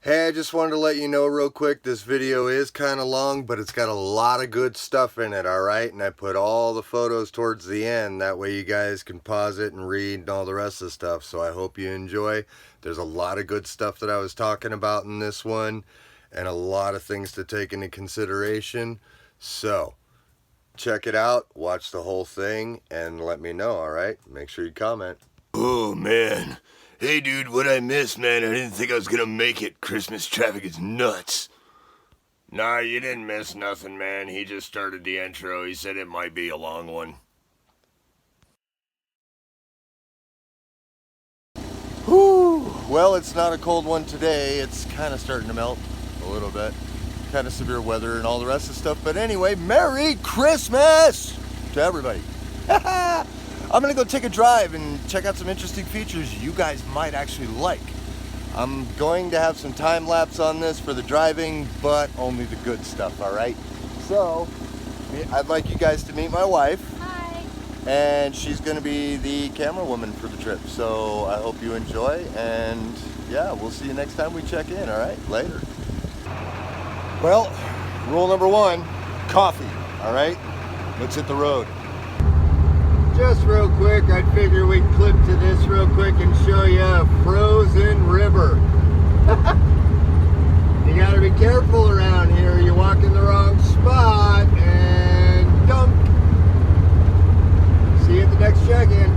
Hey, I just wanted to let you know real quick, this video is kind of long, but it's got a lot of good stuff in it, alright? And I put all the photos towards the end, that way you guys can pause it and read and all the rest of the stuff, so I hope you enjoy. There's a lot of good stuff that I was talking about in this one, and a lot of things to take into consideration, so check it out, watch the whole thing, and let me know, alright? Make sure you comment. Oh, man. Hey, dude, what I missed, man? I didn't think I was gonna make it. Christmas traffic is nuts. Nah, you didn't miss nothing, man. He just started the intro. He said it might be a long one. Whew. Well, it's not a cold one today. It's kind of starting to melt a little bit. Kind of severe weather and all the rest of the stuff. But anyway, Merry Christmas to everybody. I'm gonna go take a drive and check out some interesting features you guys might actually like. I'm going to have some time lapse on this for the driving, but only the good stuff, all right? So, I'd like you guys to meet my wife. Hi. And she's gonna be the camera woman for the trip. So I hope you enjoy, and yeah, we'll see you next time we check in, all right? Later. Well, rule number one, coffee, all right? Let's hit the road. Just real quick, I'd figure we'd clip to this real quick and show you a frozen river. You gotta be careful around here. You walk in the wrong spot and dunk. See you at the next check-in.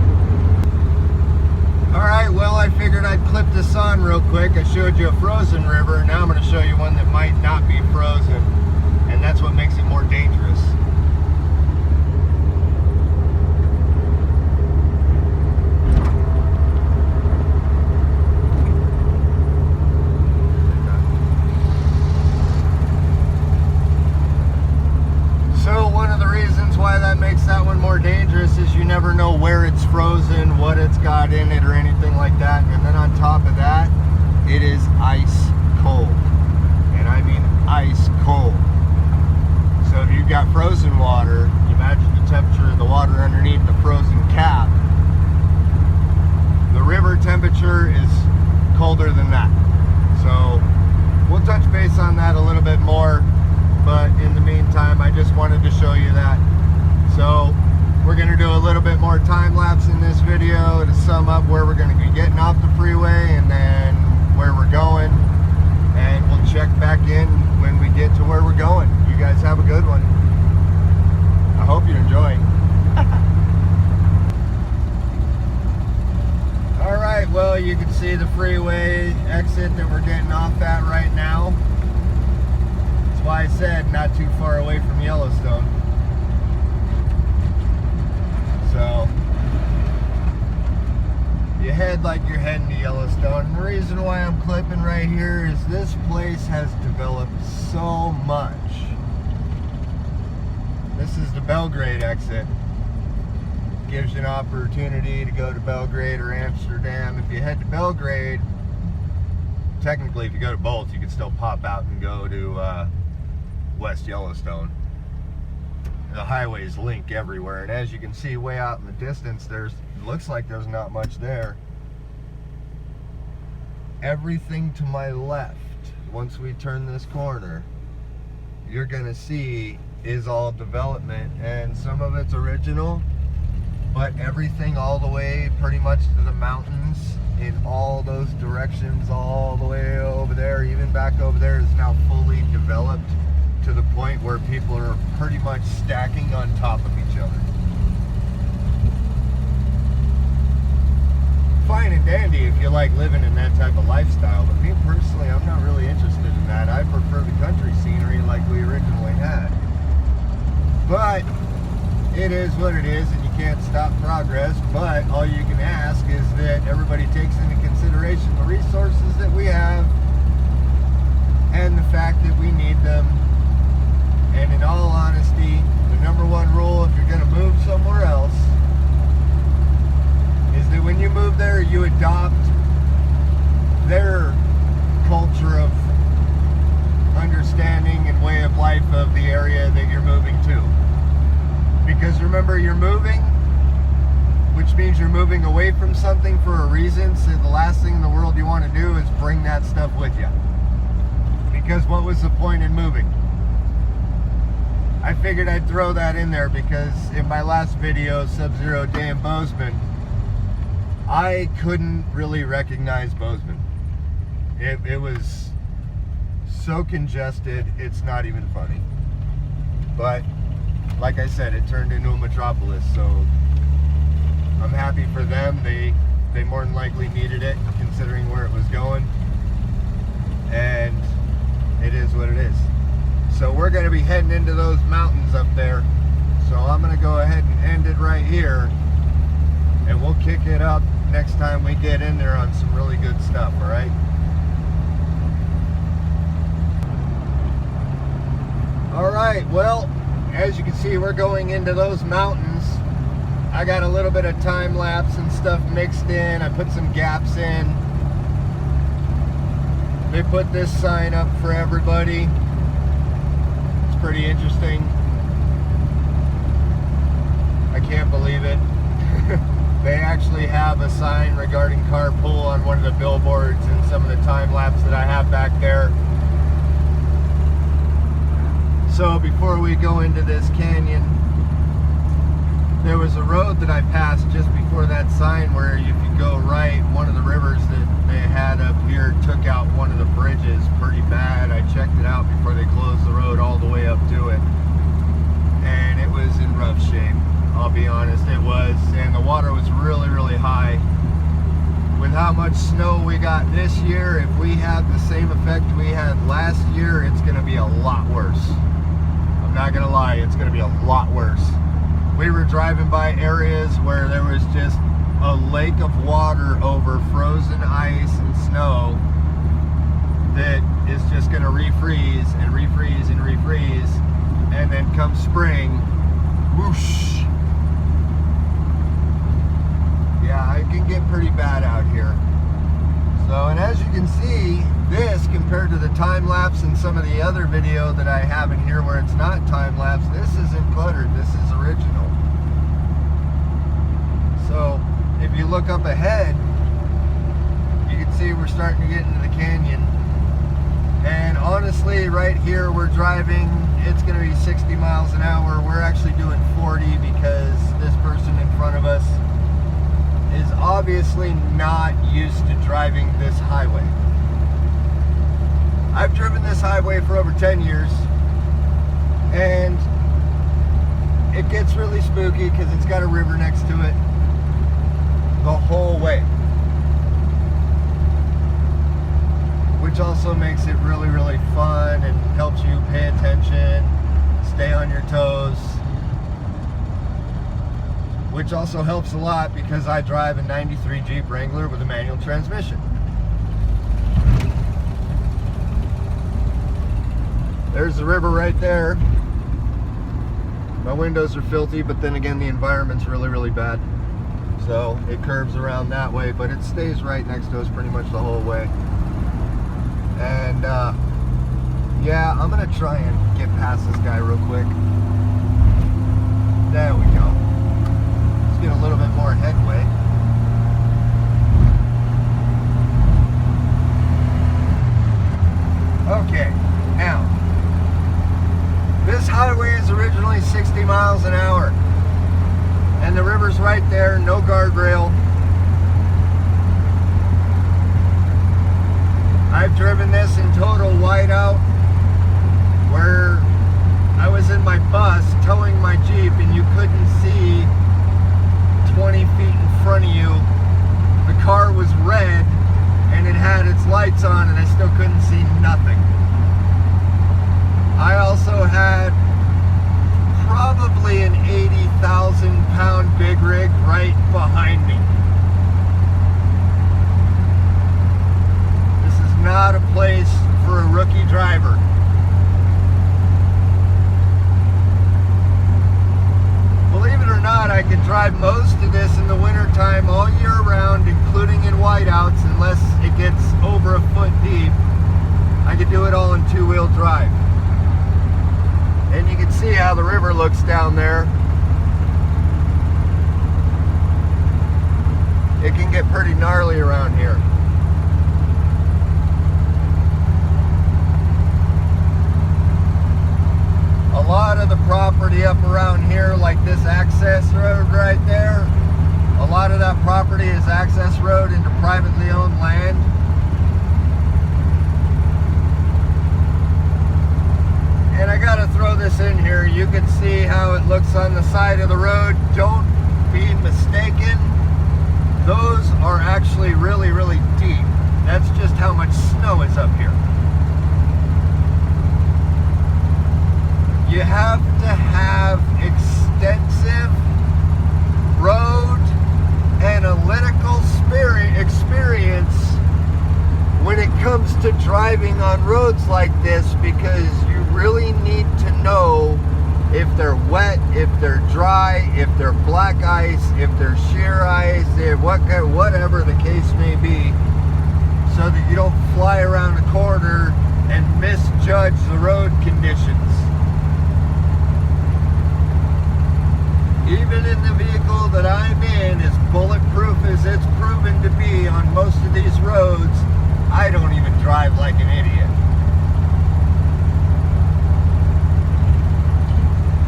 Alright, well, I figured I'd clip this on real quick. I showed you a frozen river. Now I'm gonna show you one that might not be frozen. And that's what makes it more dangerous. Why that makes that one more dangerous is you never know where it's frozen, what it's got in it, or anything like that. And then on top of that, it is ice cold. And I mean ice cold. So if you've got frozen water, you imagine the temperature of the water underneath the frozen cap. The river temperature is colder than that. So we'll touch base on that a little bit more. But in the meantime, I just wanted to show you that. So we're going to do a little bit more time lapse in this video to sum up where we're going to be getting off the freeway and then where we're going, and we'll check back in when we get to where we're going. You guys have a good one. I hope you're enjoying. Alright, well, you can see the freeway exit that we're getting off at right now. That's why I said not too far away from Yellowstone. So, you head like you're heading to Yellowstone. And the reason why I'm clipping right here is this place has developed so much. This is the Belgrade exit. Gives you an opportunity to go to Belgrade or Amsterdam. If you head to Belgrade, technically if you go to both, you can still pop out and go to West Yellowstone. The highways link everywhere, and as you can see way out in the distance, looks like there's not much there. Everything to my left, once we turn this corner, you're gonna see is all development, and some of it's original, but everything all the way pretty much to the mountains in all those directions, all the way over there, even back over there, is now fully developed to the point where people are pretty much stacking on top of each other. Fine and dandy if you like living in that type of lifestyle, but me personally, I'm not really interested in that. I prefer the country scenery like we originally had. But it is what it is, and you can't stop progress. But all you can ask is that everybody takes into consideration the resources that we have and the fact that we need them. And in all honesty, the number one rule if you're going to move somewhere else is that when you move there, you adopt their culture of understanding and way of life of the area that you're moving to. Because remember, you're moving, which means you're moving away from something for a reason, so the last thing in the world you want to do is bring that stuff with you. because what was the point in moving? I figured I'd throw that in there because in my last video, Subzero Day in Bozeman, I couldn't really recognize Bozeman. It was so congested, it's not even funny. But like I said, it turned into a metropolis, so I'm happy for them. They more than likely needed it, considering where it was going. And it is what it is. So we're going to be heading into those mountains up there. So I'm going to go ahead and end it right here. And we'll kick it up next time we get in there on some really good stuff, all right? All right, well, as you can see, we're going into those mountains. I got a little bit of time lapse and stuff mixed in. I put some gaps in. They put this sign up for everybody. It's pretty interesting. I can't believe it. They actually have a sign regarding carpool on one of the billboards and some of the time lapse that I have back there. So before we go into this canyon, there was a road that I passed just before that sign where if you go right, one of the rivers that they had up here took out one of the bridges pretty bad. I checked it out before they closed the road all the way up to it. And it was in rough shape, I'll be honest, it was. And the water was really, really high. With how much snow we got this year, if we had the same effect we had last year, it's going to be a lot worse. I'm not going to lie, it's going to be a lot worse. We were driving by areas where there was just a lake of water over frozen ice and snow that is just going to refreeze and refreeze and refreeze, and then come spring, whoosh. Yeah, it can get pretty bad out here. So, and as you can see, this compared to the time lapse and some of the other video that I have in here where it's not time lapse, this isn't cluttered, this is original. So if you look up ahead, you can see we're starting to get into the canyon. And honestly, right here we're driving, it's going to be 60 miles an hour. We're actually doing 40 because this person in front of us is obviously not used to driving this highway. I've driven this highway for over 10 years, and it gets really spooky because it's got a river next to it the whole way, which also makes it really, really fun and helps you pay attention, stay on your toes, which also helps a lot because I drive a 93 Jeep Wrangler with a manual transmission. There's the river right there. My windows are filthy, but then again, the environment's really, really bad. So it curves around that way, but it stays right next to us pretty much the whole way. And yeah, I'm gonna try and get past this guy real quick. There we go. Let's get a little bit more headway. Okay, now, this highway is originally 60 miles an hour. And the river's right there, no guardrail. I've driven this in total whiteout, where I was in my bus towing my Jeep and you couldn't see 20 feet in front of you. The car was red and it had its lights on and I still couldn't see nothing. I also had probably an 80,000 pound big rig right behind me. This is not a place for a rookie driver. Believe it or not, I could drive most of this in the wintertime all year round, including in whiteouts, unless it gets over a foot deep. I could do it all in two-wheel drive. And you can see how the river looks down there. It can get pretty gnarly around here. access road into privately owned land. And I gotta throw this in here. You can see how it looks on the side of the road. Don't be mistaken. Those are actually really, really deep. That's just how much snow is up here. You have to have extensive road analytical experience when it comes to driving on roads like this, because you really need to know if they're wet, if they're dry, if they're black ice, if they're sheer ice, whatever the case may be, so that you don't fly around a corner and misjudge the road conditions. Even in the vehicle that I'm in, as bulletproof as it's proven to be on most of these roads, I don't even drive like an idiot.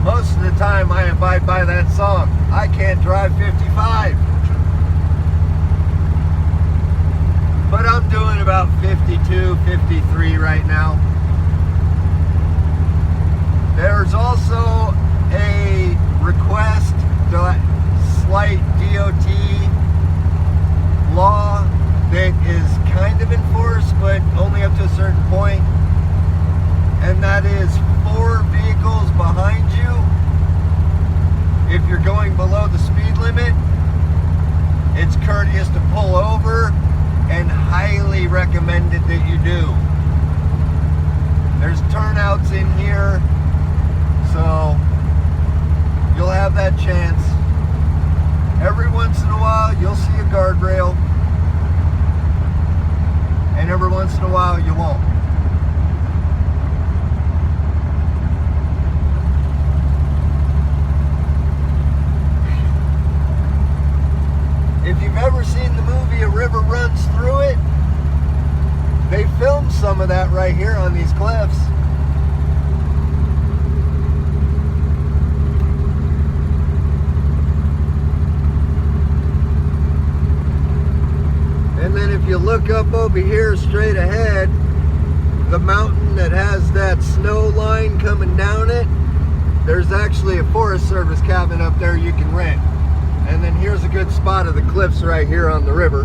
Most of the time I abide by that song. I can't drive 55. But I'm doing about 52, 53 right now. There's also a request, slight DOT law that is kind of enforced, but only up to a certain point. And that is 4 vehicles behind you. If you're going below the speed limit, it's courteous to pull over, and highly recommended that you do. There's turnouts in here, so you'll have that chance. Every once in a while, you'll see a guardrail, and every once in a while, you won't. If you've ever seen the movie A River Runs Through It, they filmed some of that right here on these cliffs. And then if you look up over here straight ahead, the mountain that has that snow line coming down it, there's actually a Forest Service cabin up there you can rent. And then here's a good spot of the cliffs right here on the river.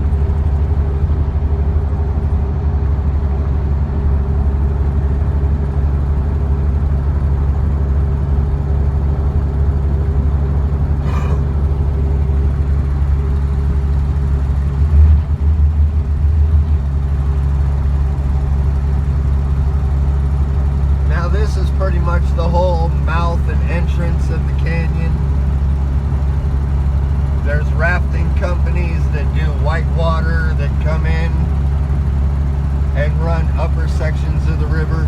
Now this is pretty much the whole mouth and entrance of the canyon. There's rafting companies that do whitewater that come in and run upper sections of the river.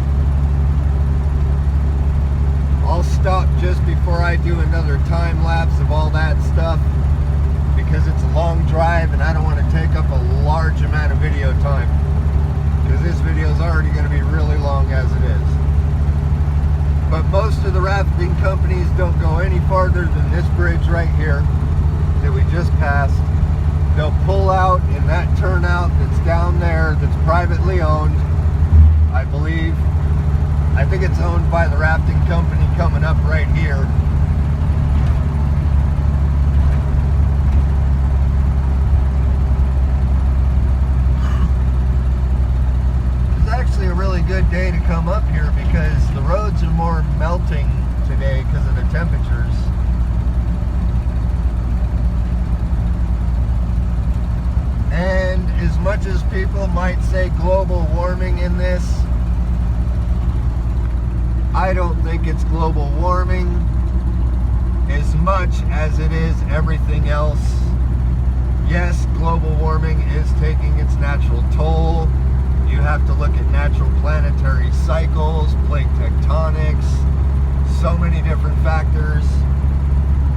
I'll stop just before I do another time lapse of all that stuff, because it's a long drive and I don't want to take up a large amount of video time, because this video is already going to be really long as it is. But most of the rafting companies don't go any farther than this bridge right here that we just passed. They'll pull out in that turnout that's down there, that's privately owned, I believe. I think it's owned by the rafting company coming up right here. It's actually a really good day to come up here, because the roads are more melting today because of the temperatures. And as much as people might say global warming in this, I don't think it's global warming as much as it is everything else. Yes, global warming is taking its natural toll. You have to look at natural planetary cycles, plate tectonics, so many different factors.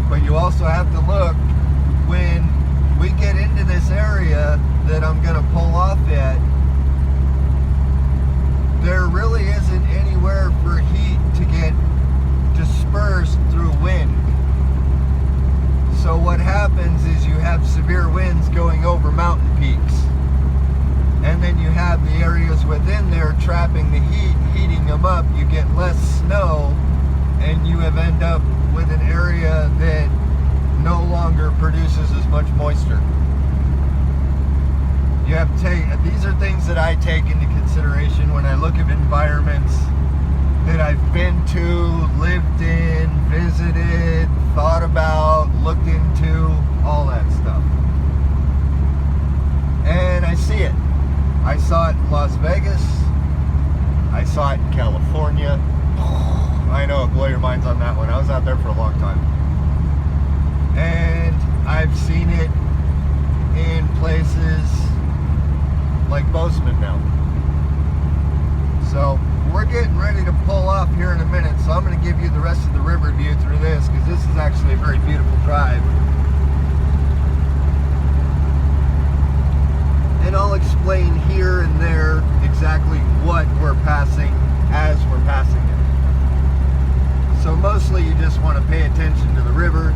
But you also have to look, when we get into this area that I'm going to pull off at, there really isn't anywhere for heat to get dispersed through wind. So what happens is you have severe winds going over mountains. trapping the heat, heating them up, you get less snow, and you have end up with an area that no longer produces as much moisture. You have to take, these are things that I take into consideration when I look at environments that I've been to, lived in, visited, thought about, looked into, all that stuff. And I see it. I saw it in Las Vegas. I saw it in California. I know, blow your minds on that one. I was out there for a long time. And I've seen it in places like Bozeman now. So we're getting ready to pull off here in a minute, so I'm going to give you the rest of the river view through this, because this is actually a very beautiful drive. And I'll explain here and there exactly what we're passing as we're passing it. So mostly you just want to pay attention to the river,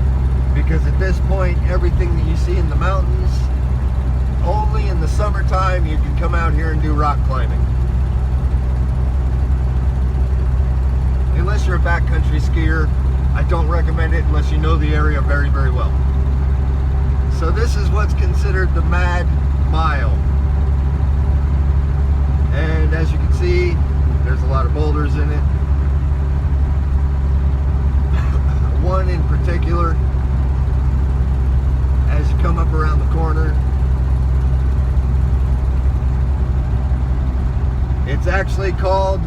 because at this point everything that you see in the mountains, only in the summertime you can come out here and do rock climbing. Unless you're a backcountry skier, I don't recommend it unless you know the area very, very well. So this is what's considered the Mad Mile. And as you can see, there's a lot of boulders in it. One in particular, as you come up around the corner, it's actually called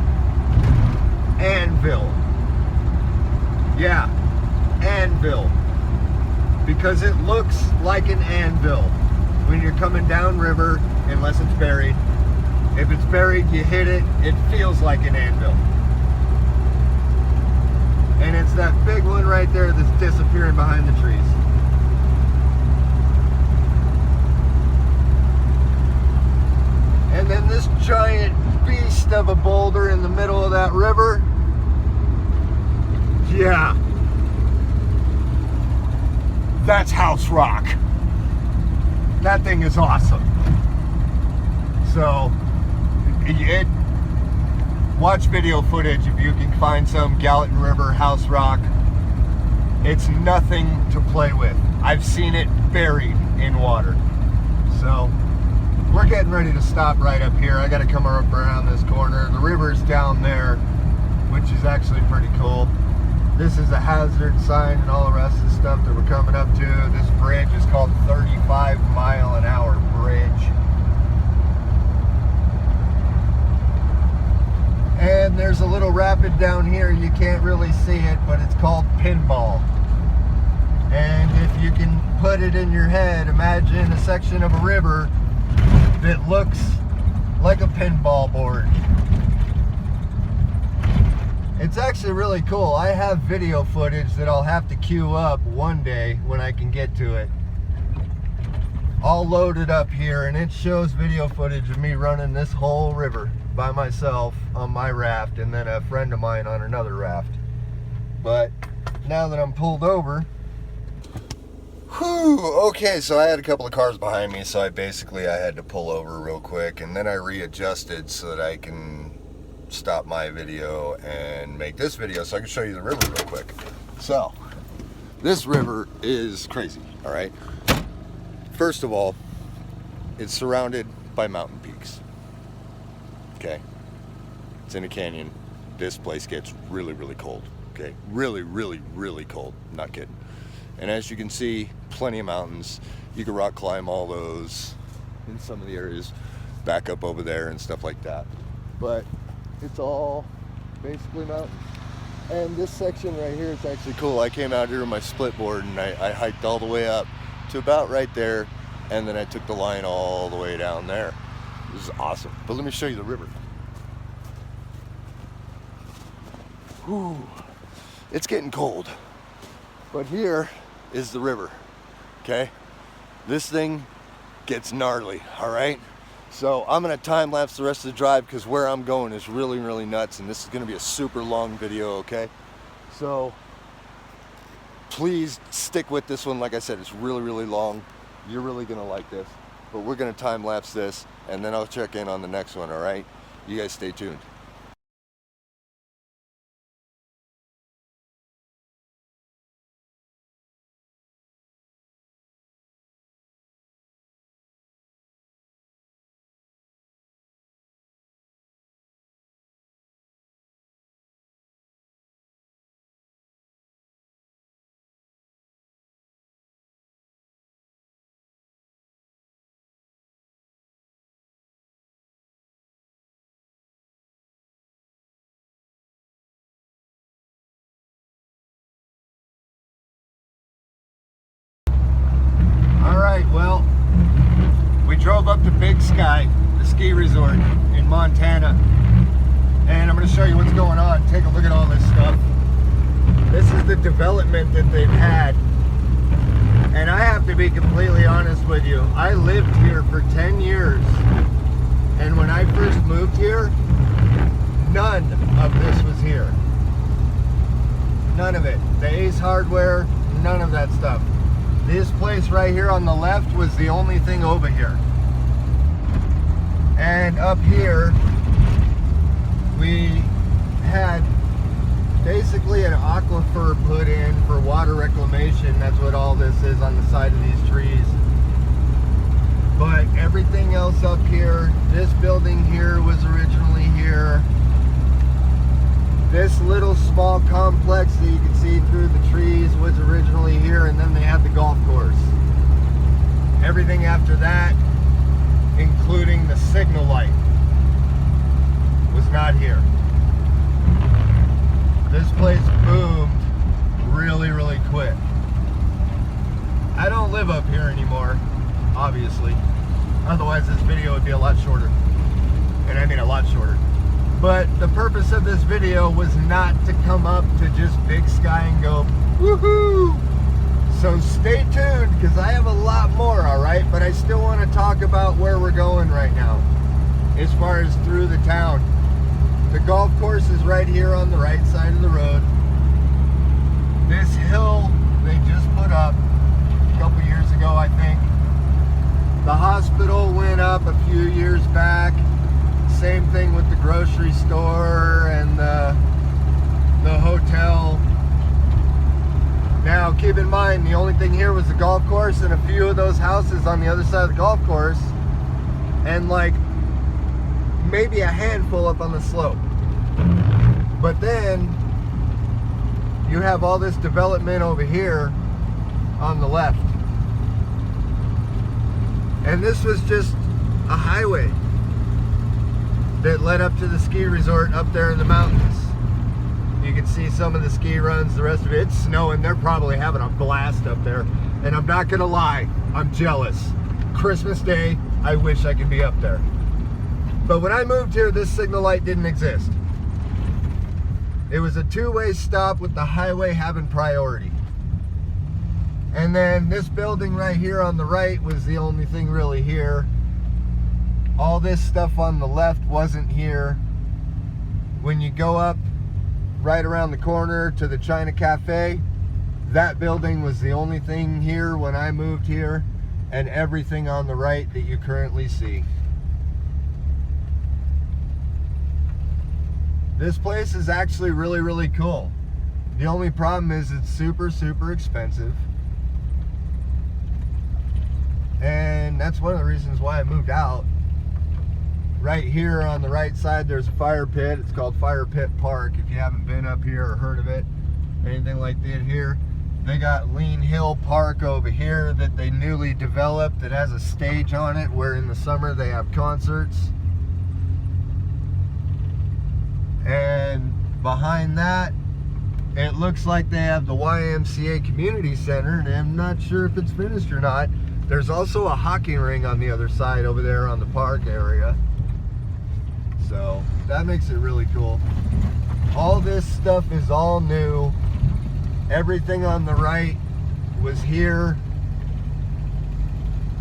Anvil. Yeah, Anvil. Because it looks like an anvil when you're coming downriver, unless it's buried. If it's buried, you hit it, it feels like an anvil. And it's that big one right there that's disappearing behind the trees. And then this giant beast of a boulder in the middle of that river. Yeah. That's House Rock. That thing is awesome. So, watch video footage if you can find some Gallatin River House Rock. It's nothing to play with. I've seen it buried in water. So, we're getting ready to stop right up here. I got to come up around this corner. The river's down there, which is actually pretty cool. This is a hazard sign and all the rest of the stuff that we're coming up to. This bridge is called 35-mile-an-hour bridge. And there's a little rapid down here. You can't really see it, but it's called Pinball. And if you can put it in your head, imagine a section of a river that looks like a pinball board. It's actually really cool. I have video footage that I'll have to queue up one day when I can get to it. I'll load it up here, and it shows video footage of me running this whole river by myself on my raft, and then a friend of mine on another raft. But now that I'm pulled over, okay, so I had a couple of cars behind me, so I had to pull over real quick, and then I readjusted so that I can stop my video and make this video so I can show you the river real quick. So, this river is crazy, all right? First of all, it's surrounded by mountain peaks, okay? It's in a canyon. This place gets really, really cold, okay? Really, really, really cold, not kidding. And as you can see, plenty of mountains. You can rock climb all those in some of the areas back up over there and stuff like that. But it's all basically mountains. And this section right here is actually cool. I came out here with my split board and I hiked all the way up to about right there, and then I took the line all the way down there. This is awesome. But let me show you the river. Whew. It's getting cold. But here is the river, okay? This thing gets gnarly, all right? So I'm gonna time lapse the rest of the drive because where I'm going is really, really nuts, and this is gonna be a super long video, okay? So please stick with this one. Like I said, it's really, really long. You're really gonna like this. But we're gonna time lapse this, and then I'll check in on the next one, all right? You guys stay tuned. to Big Sky, the ski resort in Montana. And I'm going to show you what's going on. Take a look at all this stuff. This is the development that they've had. And I have to be completely honest with you. I lived here for 10 years. And when I first moved here, none of this was here. None of it. The Ace Hardware, none of that stuff. This place right here on the left was the only thing over here. And up here, we had basically an aquifer put in for water reclamation. That's what all this is on the side of these trees. But everything else up here, this building here was originally here. This little small complex that you can see through the trees was originally here, and then they had the golf course. Everything after that, including the signal light, was not here. This place boomed really, really quick. I don't live up here anymore, obviously. Otherwise this video would be a lot shorter. And I mean a lot shorter. But the purpose of this video was not to come up to just Big Sky and go, woohoo! So stay tuned, because I have a lot more, alright? But I still want to talk about where we're going right now, as far as through the town. The golf course is right here on the right side of the road. This hill they just put up a couple years ago, I think. The hospital went up a few years back. Same thing with the grocery store and the hotel. Now keep in mind, the only thing here was the golf course and a few of those houses on the other side of the golf course, and like maybe a handful up on the slope. But then you have all this development over here on the left. And this was just a highway that led up to the ski resort up there in the mountains. You can see some of the ski runs, the rest of it. It's snowing. They're probably having a blast up there. And I'm not gonna lie, I'm jealous. Christmas Day, I wish I could be up there. But when I moved here, this signal light didn't exist. It was a two-way stop with the highway having priority. And then this building right here on the right was the only thing really here. All this stuff on the left wasn't here. When you go up right around the corner to the China Cafe, that building was the only thing here when I moved here, and everything on the right that you currently see. This place is actually really, really cool. The only problem is it's super, super expensive. And that's one of the reasons why I moved out. Right here on the right side, there's a fire pit. It's called Fire Pit Park. If you haven't been up here or heard of it, anything like that here. They got Lean Hill Park over here that they newly developed that has a stage on it where in the summer they have concerts. And behind that, it looks like they have the YMCA Community Center, and I'm not sure if it's finished or not. There's also a hockey ring on the other side over there on the park area. So that makes it really cool. All this stuff is all new. Everything on the right was here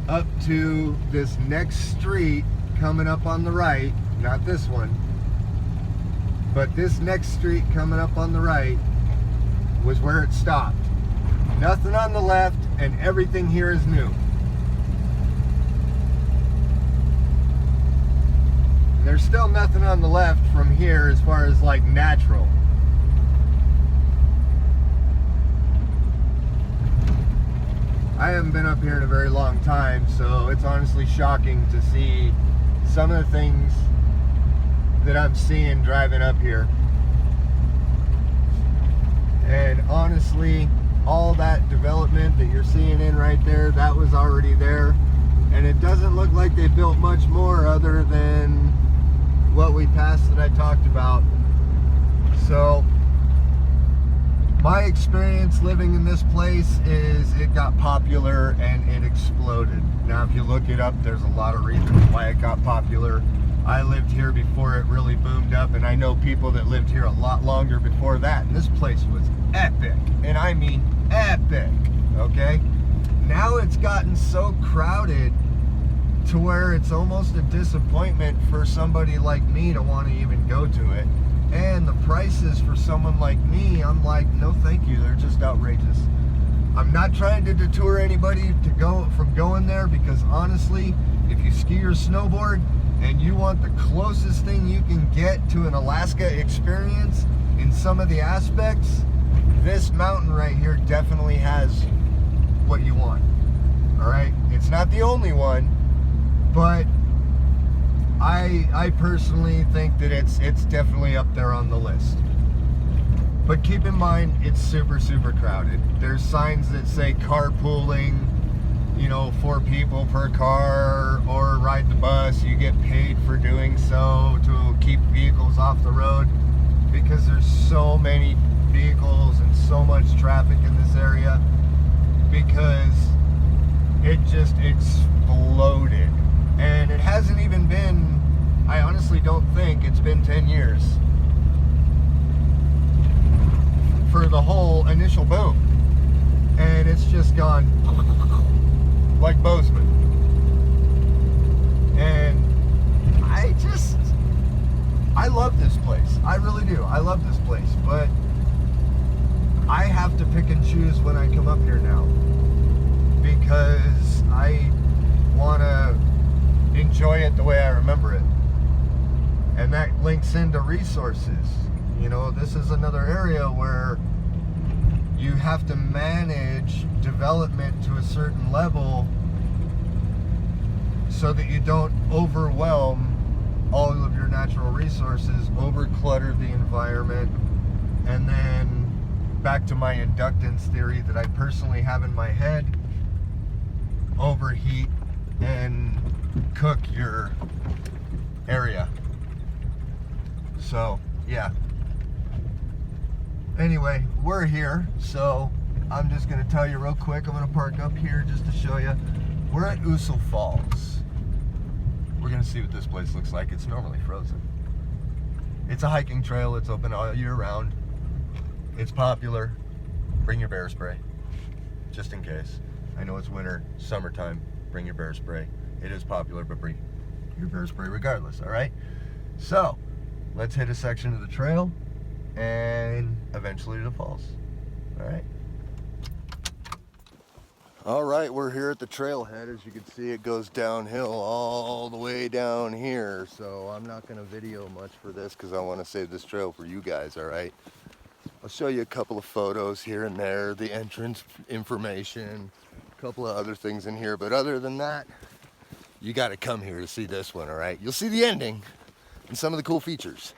up to this next street coming up on the right. Not this one, but this next street coming up on the right was where it stopped. Nothing on the left, and everything here is new. There's still nothing on the left from here as far as like natural. I haven't been up here in a very long time, so it's honestly shocking to see some of the things that I'm seeing driving up here. And honestly, all that development that you're seeing in right there, that was already there. And it doesn't look like they built much more other than what we passed that I talked about. So My experience living in this place is it got popular and it exploded. Now, if you look it up, there's a lot of reasons why it got popular. I lived here before it really boomed up, and I know people that lived here a lot longer before that. And this place was epic, and I mean epic, okay? Now it's gotten so crowded to where it's almost a disappointment for somebody like me to want to even go to it. And the prices for someone like me, I'm like, no thank you, they're just outrageous. I'm not trying to deter anybody to go from going there, because honestly, if you ski or snowboard and you want the closest thing you can get to an Alaska experience in some of the aspects, this mountain right here definitely has what you want. All right, it's not the only one, but I personally think that it's definitely up there on the list. But keep in mind, it's super, super crowded. There's signs that say carpooling, you know, 4 people per car, or ride the bus. You get paid for doing so to keep vehicles off the road, because there's so many vehicles and so much traffic in this area, because it just exploded. And it hasn't even been, I honestly don't think it's been 10 years for the whole initial boom. And it's just gone like Bozeman. And I love this place. I really do. I love this place. But I have to pick and choose when I come up here now, because I want to enjoy it the way I remember it. And that links into resources. You know, this is another area where you have to manage development to a certain level so that you don't overwhelm all of your natural resources, overclutter the environment, and then back to my inductance theory that I personally have in my head, overheat and cook your area. So yeah, anyway, we're here, so I'm just gonna tell you real quick. I'm gonna park up here just to show you. We're at Ussel Falls. We're gonna see what this place looks like. It's normally frozen. It's a hiking trail. It's open all year round. It's popular. Bring your bear spray, just in case. I know it's winter, summertime. Bring your bear spray. It is popular, but bring your bear spray regardless, all right? So, let's hit a section of the trail and eventually the falls, all right? All right, we're here at the trailhead. As you can see, it goes downhill all the way down here. So I'm not gonna video much for this because I wanna save this trail for you guys, all right? I'll show you a couple of photos here and there, the entrance information, a couple of other things in here, but other than that, you gotta come here to see this one, all right? You'll see the ending and some of the cool features,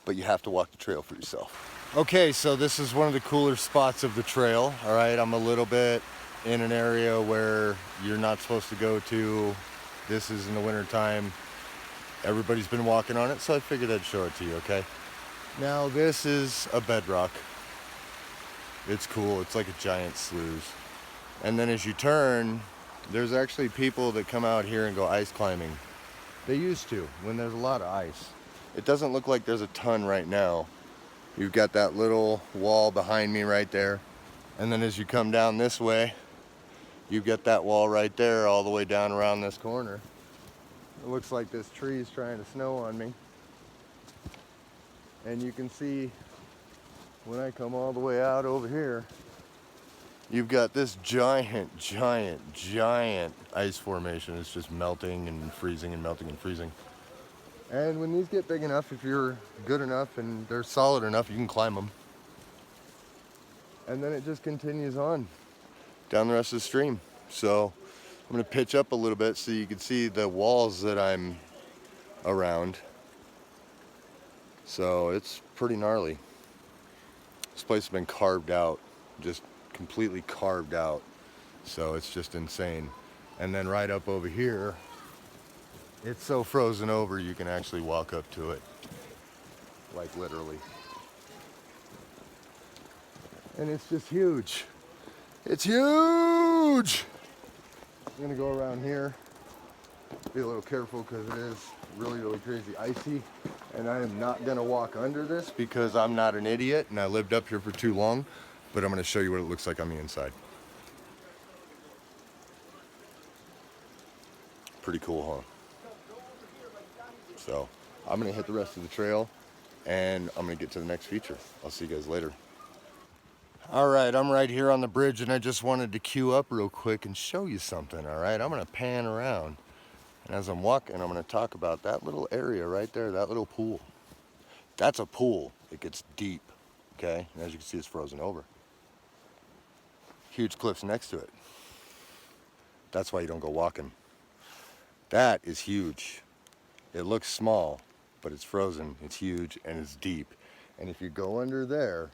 but you have to walk the trail for yourself. Okay, so this is one of the cooler spots of the trail, all right? I'm a little bit in an area where you're not supposed to go to. This is in the winter time. Everybody's been walking on it, so I figured I'd show it to you, okay? Now, this is a bedrock. It's cool, it's like a giant sluice. And then as you turn, there's actually people that come out here and go ice climbing. They used to, when there's a lot of ice. It doesn't look like there's a ton right now. You've got that little wall behind me right there. And then as you come down this way, you've got that wall right there all the way down around this corner. It looks like this tree is trying to snow on me. And you can see when I come all the way out over here, you've got this giant, giant, giant ice formation. It's just melting and freezing and melting and freezing. And when these get big enough, if you're good enough and they're solid enough, you can climb them. And then it just continues on down the rest of the stream. So I'm gonna pitch up a little bit so you can see the walls that I'm around. So it's pretty gnarly. This place has been carved out, just completely carved out. So it's just insane. And then right up over here, it's so frozen over you can actually walk up to it, like literally. And it's just huge. It's huge. I'm gonna go around here. Be a little careful because it is really, really crazy icy. And I am not gonna walk under this because I'm not an idiot and I lived up here for too long. But I'm gonna show you what it looks like on the inside. Pretty cool, huh? So I'm gonna hit the rest of the trail and I'm gonna get to the next feature. I'll see you guys later. All right, I'm right here on the bridge and I just wanted to queue up real quick and show you something, all right? I'm gonna pan around. And as I'm walking, I'm gonna talk about that little area right there, that little pool. That's a pool. It gets deep, okay? And as you can see, it's frozen over. Huge cliffs next to it. That's why you don't go walking. That is huge. It looks small, but it's frozen, it's huge, and it's deep. And if you go under there,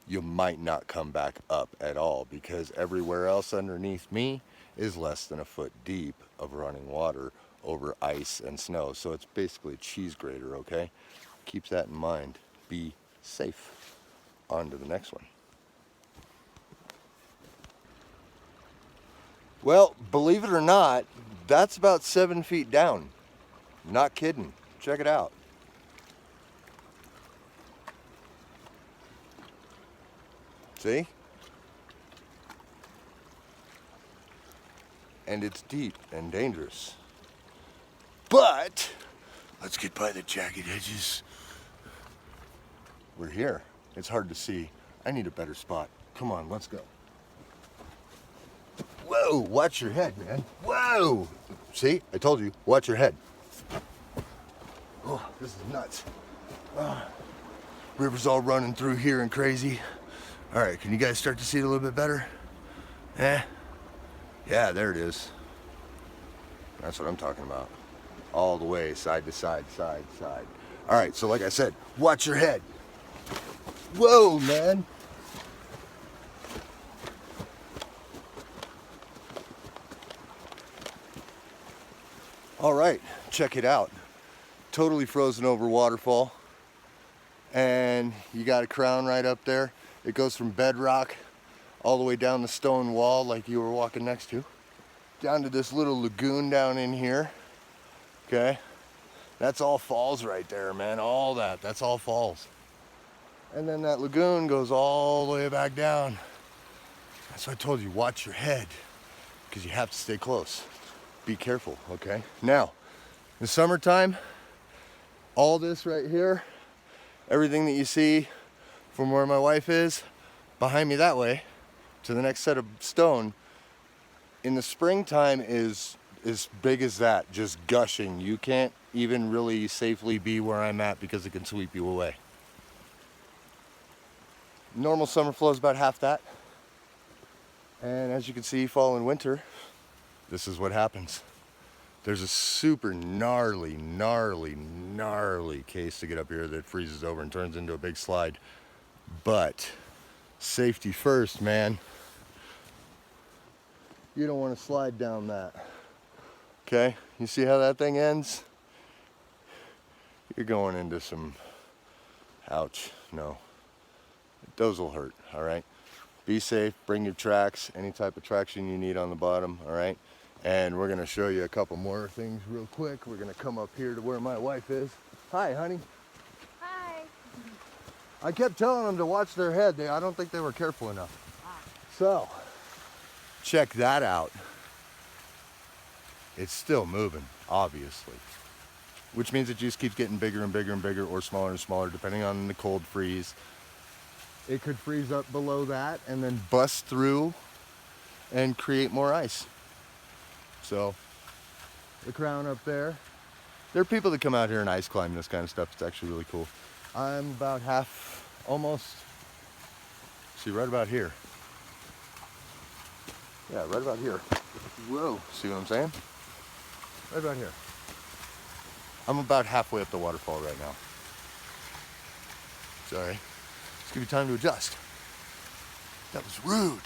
you might not come back up at all because everywhere else underneath me is less than a foot deep of running water over ice and snow. So it's basically a cheese grater, okay? Keep that in mind. Be safe. On to the next one. Well, believe it or not, that's about 7 feet down. Not kidding. Check it out. See? And it's deep and dangerous. But Let's get by the jagged edges. we're here. It's hard to see. I need a better spot. Come on, let's go. Whoa, watch your head, man. Whoa! See, I told you, watch your head. Oh, this is nuts. River's all running through here and crazy. All right, can you guys start to see it a little bit better? Yeah, there it is. That's what I'm talking about. All the way, side to side, side, side. All right, so like I said, watch your head. Whoa, man. All right, check it out. Totally frozen over waterfall. And you got a crown right up there. It goes from bedrock all the way down the stone wall like you were walking next to, down to this little lagoon down in here. Okay, that's all falls right there, man. All that's all falls. And then that lagoon goes all the way back down. That's why I told you, watch your head, because you have to stay close. Be careful, okay? Now, in the summertime, all this right here, everything that you see from where my wife is, behind me that way, to the next set of stone, in the springtime is as big as that, just gushing. You can't even really safely be where I'm at because it can sweep you away. Normal summer flow is about half that. And as you can see, fall and winter, this is what happens. There's a super gnarly case to get up here that freezes over and turns into a big slide. But safety first, man. You don't want to slide down that. Okay, you see how that thing ends? You're going into some, ouch, no. Those will hurt, all right? Be safe, bring your tracks, any type of traction you need on the bottom, all right? And we're gonna show you a couple more things real quick. We're gonna come up here to where my wife is. Hi, honey. Hi. I kept telling them to watch their head. I don't think they were careful enough. So, check that out. It's still moving, obviously, which means it just keeps getting bigger and bigger and bigger, or smaller and smaller, depending on the cold freeze. It could freeze up below that and then bust through and create more ice. So, the crown up there. There are people that come out here and ice climb this kind of stuff. It's actually really cool. I'm about half, almost, see, right about here. Yeah, right about here. Whoa, see what I'm saying? Right about here. I'm about halfway up the waterfall right now. Sorry. Let's give you time to adjust. That was rude.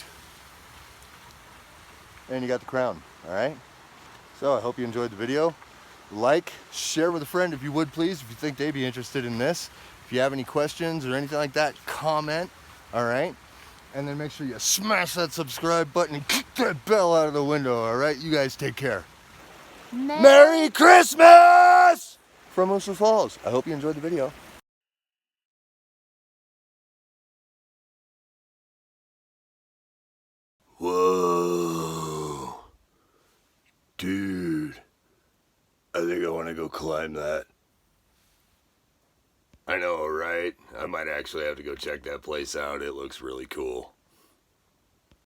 And you got the crown, all right? So I hope you enjoyed the video. Like, share with a friend if you would, please, if you think they'd be interested in this. If you have any questions or anything like that, comment, all right? And then make sure you smash that subscribe button and kick that bell out of the window, all right? You guys take care. Merry Christmas! From Moosa Falls. I hope you enjoyed the video. Whoa. Dude. I think I want to go climb that. I know, right? I might actually have to go check that place out. It looks really cool.